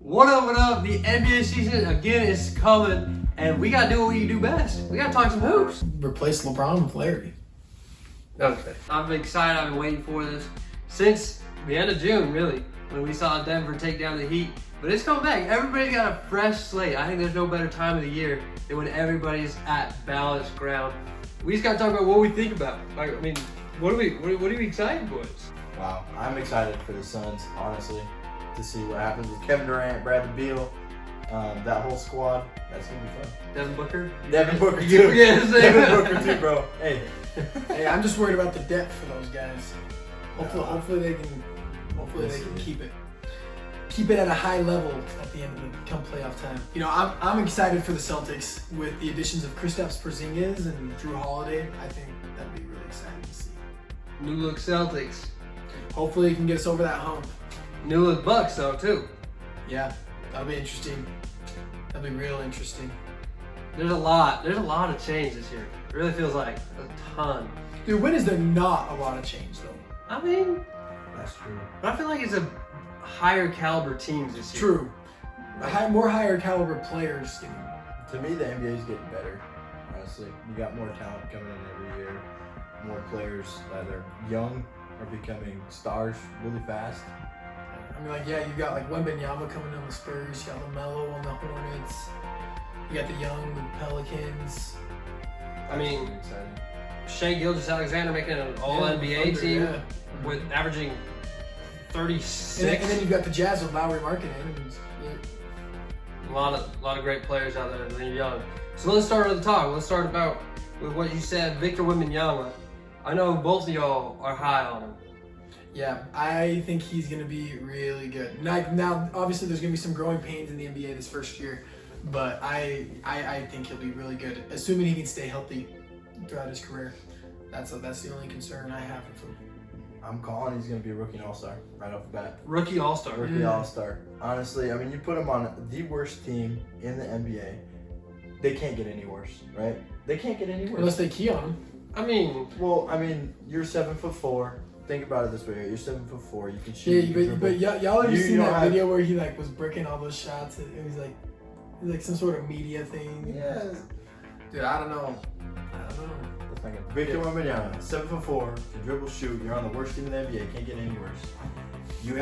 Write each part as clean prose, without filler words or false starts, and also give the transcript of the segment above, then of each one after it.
What up, what up? The NBA season again is coming, and we gotta do what we do best. We gotta talk some hoops. Replace LeBron with Larry. Okay. I'm excited. I've been waiting for this since the end of June, really, when we saw Denver take down the Heat. But it's coming back. Everybody got a fresh slate. I think there's no better time of the year than when everybody's at balanced ground. We just gotta talk about what we think about. Like, I mean, what are we excited, boys? Wow, I'm excited for the Suns, honestly, to see what happens with Kevin Durant, Bradley Beal, that whole squad. That's gonna be fun. Devin Booker? Devin Booker You too. forget his name. Devin Booker too, bro. Hey. Hey, I'm just worried about the depth for those guys. Hopefully they can keep it at a high level at the end of the come playoff time. You know, I'm excited for the Celtics with the additions of Kristaps Porzingis and Drew Holiday. I think that'd be really exciting to see. New look Celtics. Hopefully, he can get us over that hump. New look Bucks though too. Yeah, that'll be interesting. That'll be real interesting. There's a lot of change this year. It really feels like a ton. Dude, when is there not a lot of change though? I mean, That's true. but I feel like it's a higher caliber teams this year. True. More higher caliber players getting. To me, the NBA is getting better, honestly. You got more talent coming in every year. More players that are young are becoming stars really fast. I mean, like, yeah, you got like Wemby coming on the Spurs. You got LaMelo on the Hornets. You got the young Pelicans. I mean, That's exciting. Shea Gilgeous-Alexander making an All-NBA Thunder, team yeah. with averaging 36. And then you've got the Jazz with Lowry marketing. A lot of great players out there that are young. So let's start at the top. Let's start with what you said, Victor Wembanyama. I know both of y'all are high on him. Yeah, I think he's going to be really good. Now, obviously, there's going to be some growing pains in the NBA this first year, but I think he'll be really good, assuming he can stay healthy throughout his career. That's the only concern I have with him. I'm calling he's going to be a rookie all-star right off the bat. Rookie All-Star. Rookie all-star. Honestly, I mean, you put him on the worst team in the NBA. They can't get any worse, right? They can't get any worse. Unless they key on him. I mean, Well, I mean, you're 7'4". Think about it this way: you're 7'4". You can shoot. Yeah, but y'all ever You seen don't that have- video where he like was bricking all those shots? It was like some sort of media thing. Yeah. Dude, I don't know. That's not good. Victor Wembanyama, 7'4", can dribble, shoot. You're on the worst team in the NBA. Can't get any worse. You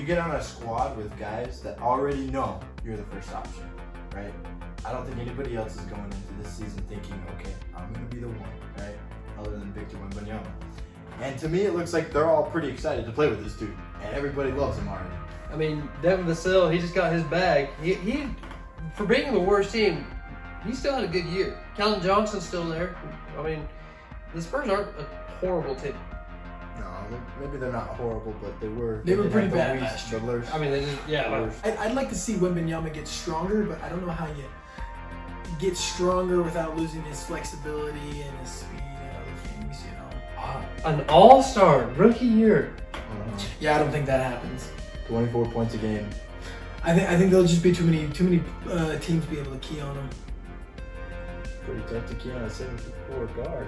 get on a squad with guys that already know you're the first option, right? I don't think anybody else is going into this season thinking, okay, I'm gonna be the one, right? Other than Victor Wembanyama. And to me, it looks like they're all pretty excited to play with this dude, and everybody loves him already. I mean, Devin Vassell, he just got his bag. He for being the worst team, he still had a good year. Keldon Johnson's still there. I mean, the Spurs aren't a horrible team. No, maybe they're not horrible, but they were. They were did pretty have the bad least- last year. the worst- I mean, they just, yeah. worst. I'd like to see Wembanyama get stronger, but I don't know how you get stronger without losing his flexibility and his speed and other things, you know. An All-Star rookie year. Yeah, I don't think that happens. 24 points a game. I think there'll just be too many teams be able to key on him. Pretty tough to key on a 7'4" guard.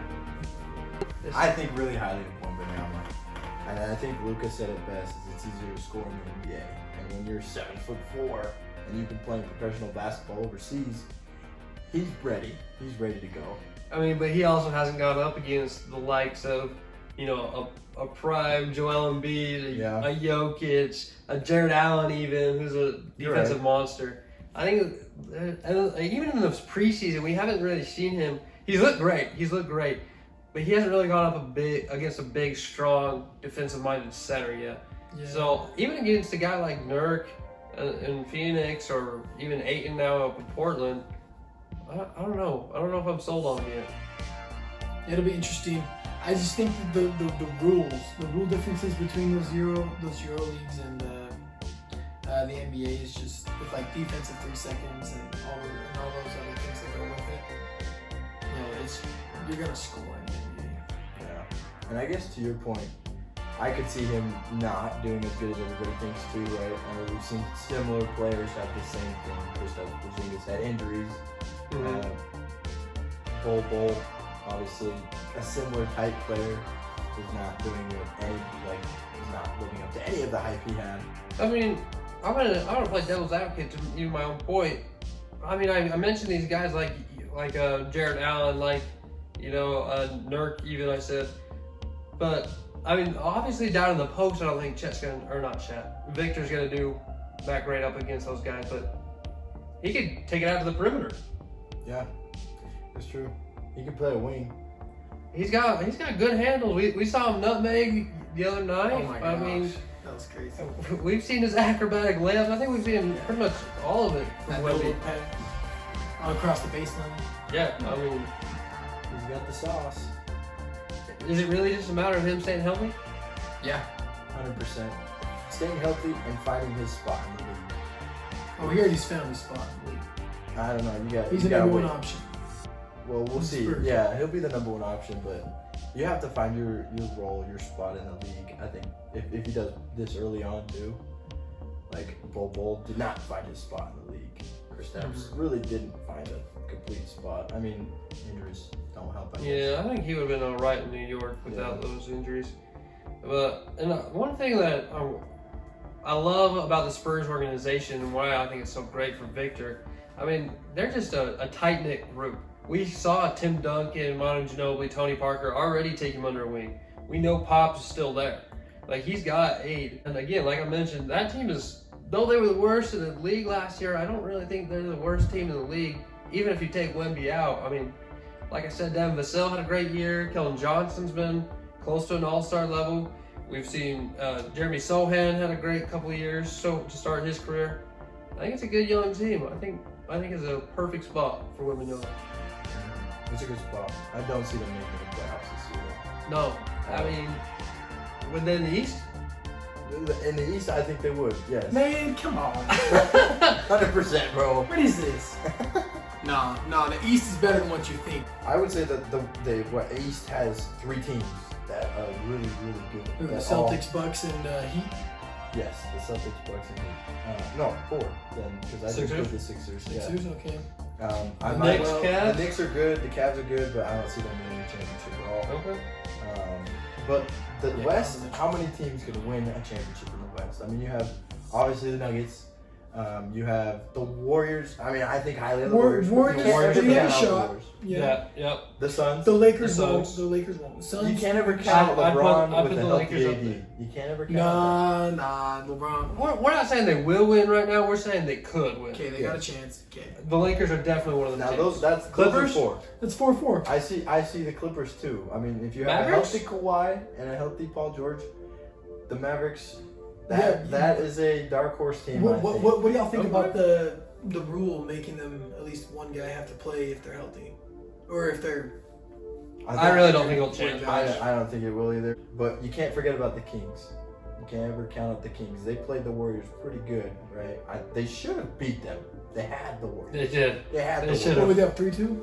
I think really highly of Wembanyama. And I think Luka said it best, is it's easier to score in the NBA. And when you're 7'4" and you've been playing professional basketball overseas, he's ready. He's ready to go. I mean, but he also hasn't gone up against the likes of, you know, a prime Joel Embiid, a Jokic, a Jared Allen even, who's a defensive monster. I think, even in the preseason, we haven't really seen him. He's looked great. But he hasn't really gone up against a big, strong, defensive-minded center yet. Yeah. So even against a guy like Nurk in Phoenix, or even Ayton now up in Portland, I don't know. I don't know if I'm sold on him yet. It'll be interesting. I just think that the rule differences between those Euro leagues and the NBA is just with like defensive 3 seconds and all those other things that go with it. You know, you're gonna score in the NBA. Yeah. And I guess to your point, I could see him not doing as good as everybody thinks too, right? I mean, we've seen similar players have the same thing. Kristaps Porzingis had injuries. Bol, obviously, a similar type player, is not doing what he's not living up to any of the hype he had. I mean, I'm gonna play devil's advocate to even my own point. I mean, I mentioned these guys like Jared Allen, like Nurk even I said, but I mean obviously down in the post I don't think Victor's gonna do that great up against those guys, but he could take it out to the perimeter. Yeah, that's true. He can play a wing. He's got good handles. We saw him nutmeg the other night. Oh my gosh. I mean, that was crazy. We've seen his acrobatic layups. I think we've seen pretty much all of it from Wemby. All across the baseline. Yeah, I mean, He's got the sauce. is it really just a matter of him staying healthy? Yeah. 100%. Staying healthy and finding his spot in the league. Oh, he already's found his spot in the league. I don't know. He's you the gotta number one wait. option. Well, we'll see. Spurs. Yeah, he'll be the number one option, but you have to find your role, your spot in the league. I think if he does this early on too, like Bol did not find his spot in the league. Kristaps really didn't find a complete spot. I mean, injuries don't help. Yeah, I think he would have been all right in New York without those injuries. But one thing that I love about the Spurs organization and why I think it's so great for Victor, I mean, they're just a tight-knit group. We saw Tim Duncan, Manu Ginobili, Tony Parker already take him under a wing. We know Pops is still there. Like, he's got aid. And again, like I mentioned, that team is, though they were the worst in the league last year, I don't really think they're the worst team in the league, even if you take Wemby out. I mean, like I said, Devin Vassell had a great year. Keldon Johnson's been close to an all-star level. We've seen Jeremy Sohan had a great couple of years to start his career. I think it's a good young team. I think it's a perfect spot for Wemby. It's a good spot. I don't see them making the playoffs this year. No, I mean, within the East? In the East, I think they would, yes. Man, come on. 100%, bro. What is this? No, the East is better than what you think. I would say that the East has 3 teams that are really, really good. The Celtics, Bucks, and Heat. Yes, the Celtics, Bucks, and Heat. No, 4 then, because I just put the Sixers. Sixers, okay. The Knicks, Cavs? The Knicks are good, the Cavs are good, but I don't see them winning a championship at all. Okay. But the West, how many teams could win a championship in the West? I mean, you have obviously the Nuggets. You have the Warriors. I mean, I think highly of the Warriors. Warriors Warriors have a shot. Yeah. Yep. The Suns. The Lakers won't. Suns. The Lakers won't. The Suns. You can't ever count LeBron I'd put with a the healthy Lakers up AD. there. You can't ever count Nah, LeBron. We're not saying they will win right now. We're saying they could win. Okay, they got a chance. Okay. The Lakers are definitely one of the Now teams. that's Clippers? 4. That's 4-4. I see the Clippers too. I mean, if you have Mavericks? a healthy Kawhi and a healthy Paul George, the Mavericks. Yeah, That is a dark horse team. What do y'all think about the rule making them at least one guy have to play if they're healthy, or if they're? I really don't think it'll change much. I don't think it will either. But you can't forget about the Kings. You can't ever count out the Kings. They played the Warriors pretty good, right? They should have beat them. They had the Warriors. They did. They had They the should What Warriors. were they up 3-2?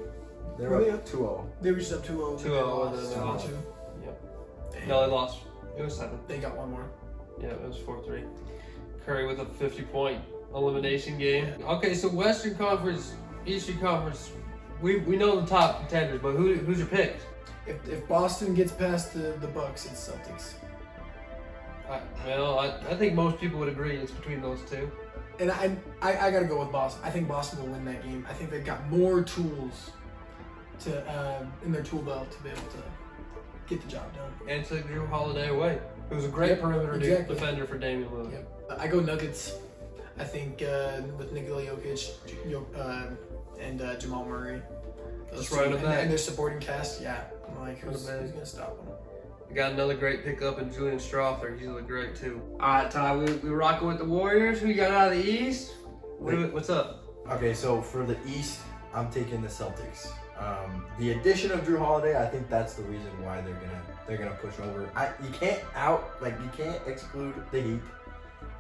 They Were were they up up? 2-0. They were just up 2-0. 2-0 and then lost. 2-2. Yep. No, they lost. It was 7. They got one more. Yeah, it was 4-3. Curry with a 50-point elimination game. Okay, so Western Conference, Eastern Conference, we know the top contenders, but who's your picks? If Boston gets past the Bucks, it's Celtics. I think most people would agree it's between those two. And I gotta go with Boston. I think Boston will win that game. I think they've got more tools to in their tool belt to be able to get the job done. And took Drew Holiday away, who's a great perimeter defender for Damian Lillard. Yep. I go Nuggets. I think with Nikola Jokic and Jamal Murray. Just right on that. And their supporting cast, yeah. I'm like, who's gonna stop them? We got another great pickup in Julian Strawther. He's look great too. All right, Ty, we rocking with the Warriors. Who you got out of the East? What's up? Okay, so for the East, I'm taking the Celtics. The addition of Drew Holiday, I think that's the reason why they're gonna push over. You can't exclude the Heat.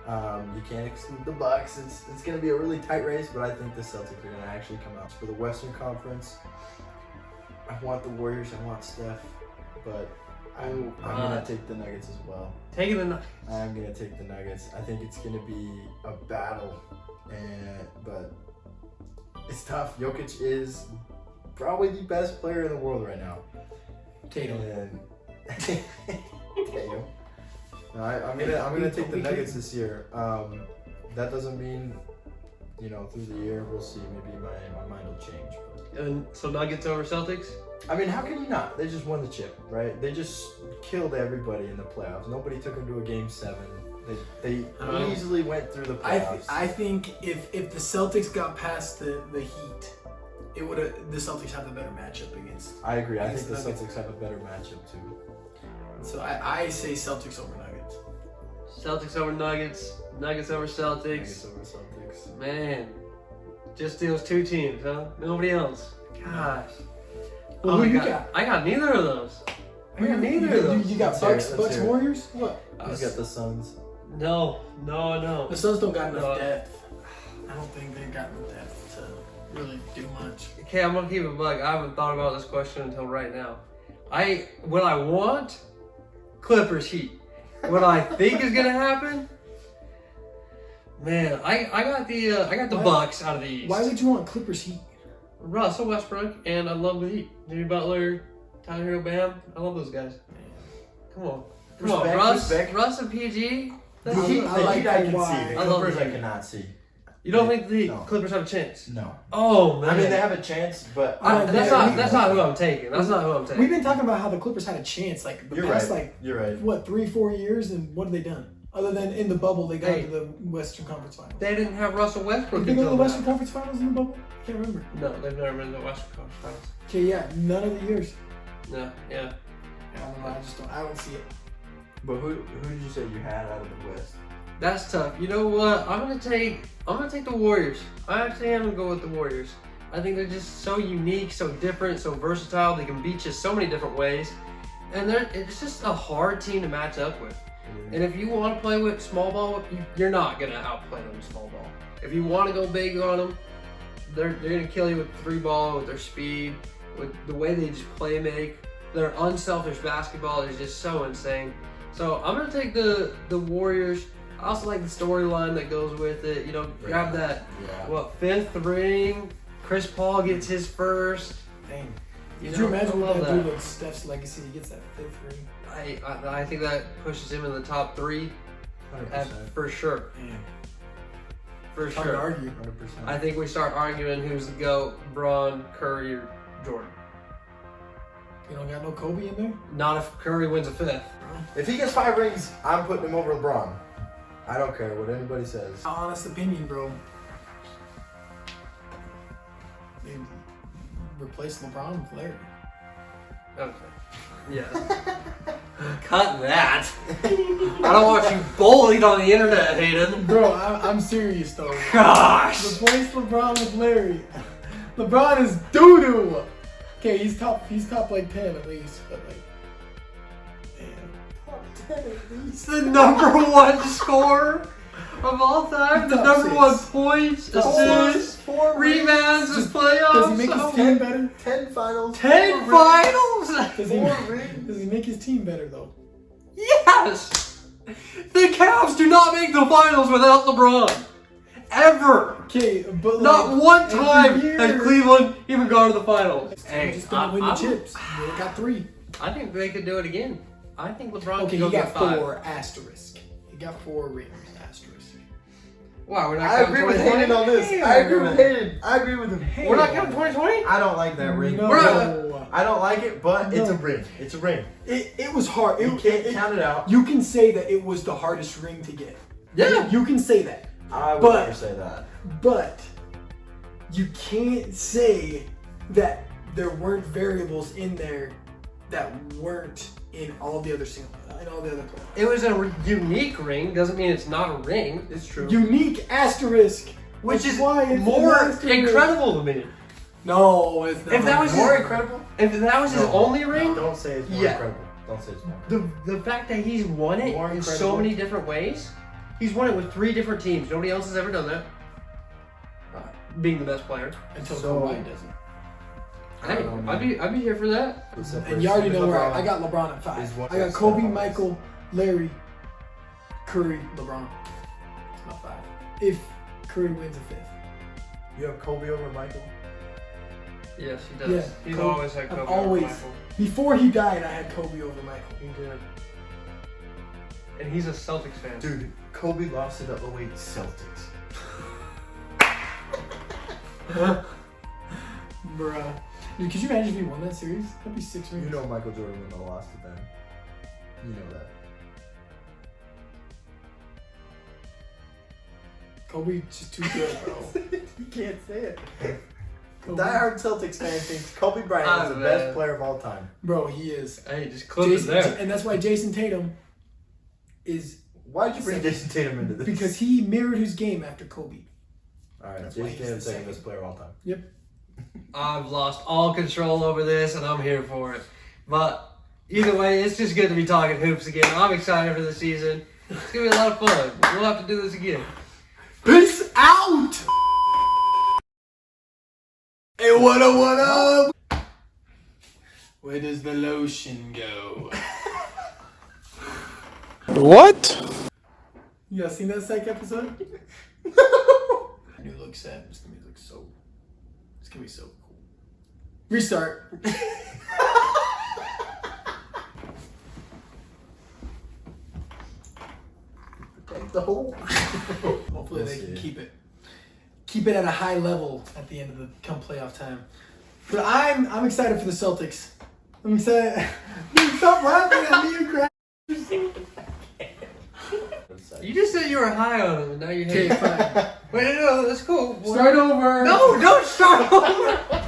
You can't exclude the Bucks. It's gonna be a really tight race, but I think the Celtics are gonna actually come out. For the Western Conference, I want the Warriors. I want Steph, but I'm gonna take the Nuggets as well. Taking the Nuggets. I'm gonna take the Nuggets. I think it's gonna be a battle, but it's tough. Jokic is probably the best player in the world right now. Tatum. Tatum. No, I'm gonna take the Nuggets this year. that doesn't mean, through the year we'll see. Maybe my mind will change. And so Nuggets over Celtics? I mean, how can you not? They just won the chip, right? They just killed everybody in the playoffs. Nobody took them to a game 7. They easily went through the playoffs. I think if the Celtics got past the Heat, the Celtics have the better matchup against. I agree. I think the Celtics have a better matchup too. So I say Celtics over Nuggets. Celtics over Nuggets. Nuggets over Celtics. Nuggets over Celtics. Man, just those 2 teams, huh? Nobody else. Gosh. Well, who you got? I got neither of those. I got neither of those. You got Bucks Warriors? What? Who's got the Suns? No. The Suns don't got enough depth. I don't think they've got enough depth to really do much. Okay, I'm gonna keep it bug. I haven't thought about this question until right now. What I want, Clippers Heat. What I think is gonna happen, man, I got the Bucks out of the East. Why would you want Clippers Heat? Russell Westbrook, and I love the Heat. Jimmy Butler, Tyler Hero, Bam. I love those guys. Come on, Russ and PG. The Heat I can see. The Clippers I cannot see. You don't think the Clippers have a chance? No. Oh man. I mean, they have a chance, but that's not who I'm taking. That's not who I'm taking. We've been talking about how the Clippers had a chance, like the past, you're right. What 3-4 years, and what have they done? Other than in the bubble, they got to the Western Conference Finals. They didn't have Russell Westbrook. Did they go to the Western Conference Finals in the bubble? I can't remember. No, they've never been to the Western Conference Finals. Okay, yeah, none of the years. No, yeah. I don't know. I don't see it. But who did you say you had out of the West? That's tough. You know what? I'm gonna take the Warriors. I actually am gonna go with the Warriors. I think they're just so unique, so different, so versatile. They can beat you so many different ways, and it's just a hard team to match up with. And if you want to play with small ball, you're not gonna outplay them with small ball. If you want to go big on them, they're gonna kill you with 3 ball, with their speed, with the way they just play make. Their unselfish basketball is just so insane. So I'm gonna take the Warriors. I also like the storyline that goes with it. Grab that 5th ring. Chris Paul gets his first. Dang. Could you imagine what that do with Steph's legacy? He gets that 5th ring. I think that pushes him in the top 3 for sure. Man. For hard sure. to argue. 100%. I think we start arguing who's the GOAT, Bron, Curry, or Jordan. You don't got no Kobe in there? Not if Curry wins a 5th. If he gets 5 rings, I'm putting him over LeBron. I don't care what anybody says. Honest opinion, bro. They replace LeBron with Larry. Okay. Yeah. Cut that. I don't want you bullied on the internet, Hayden. Bro, I'm serious though. Gosh. Replace LeBron with Larry. LeBron is doo-doo. Okay, he's top like 10 at least, but like, damn, top 10 at least. The #1 scorer of all time. The Top #1 6. points, assists, 4 rebounds, and playoffs. Does he make his team better? 10 finals. 10 finals. Does he make his team better though? Yes. The Cavs do not make the finals without LeBron. Ever. Okay, but Not one time year, has Cleveland even gone to the finals. Hey, just gonna win the chips. They got 3. I think they could do it again. I think LeBron Okay, could go he got get 5. 4 asterisk. He got 4 rings asterisk. Wow, we're not. I agree with Hayden on this. I agree with Hayden. I agree with him. We're not counting 2020. I don't like that ring. No. I don't like it, but it's a ring. It's a ring. It was hard. You can't count it out. You can say that it was the hardest ring to get. Yeah. You can say that. I would never say that. But you can't say that there weren't variables in there that weren't in all the other players. It was a unique ring. Doesn't mean it's not a ring. It's true. Unique asterisk, Which is why it's more an asterisk. incredible to me. No, it's not. If that was more incredible, if that was his only ring, don't say it's more incredible. Don't say it's more. the fact that he's won it More in so incredible. many different ways. He's won it with 3 different teams. Nobody else has ever done that. Being the best player. Until So- Kawhi doesn't. Hey, I'd be here for that. And you already know where I got LeBron at 5. I got Kobe, Michael, Larry, Curry, LeBron. Not 5. If Curry wins a 5th. You have Kobe over Michael? Yes, he does. Yeah, He's Kobe. always had Kobe I've over always- Michael. Before he died, I had Kobe over Michael. He did. and he's a Celtics fan. Dude, Kobe lost to the 08 Celtics. Bruh. Dude, could you imagine if he won that series? That'd be 6 rings. You know Michael Jordan wouldn't have lost to them. You know that. Kobe's just too good, bro. You can't say it. Kobe. Die-hard Celtics fan thinks Kobe Bryant is the best player of all time. Bro, he is. Hey, just clip it there. And that's why Jason Tatum is... Why'd you bring Jason Tatum into this? Because he mirrored his game after Kobe. Alright, Jason Tatum's second best player of all time. Yep. I've lost all control over this, and I'm here for it. But either way, it's just good to be talking hoops again. I'm excited for the season. It's going to be a lot of fun. We'll have to do this again. Peace out! Hey, what up? Where does the lotion go? What? You guys seen that psych episode? New look set. It's gonna be so cool. Restart. The whole. Hopefully they can keep it at a high level at the end of the come playoff time. But I'm excited for the Celtics. I'm excited. Dude, stop laughing at me, Greg. You just said you were high on him, and now you hate Okay, fine. Wait, no, that's cool. Start over. No, don't start over.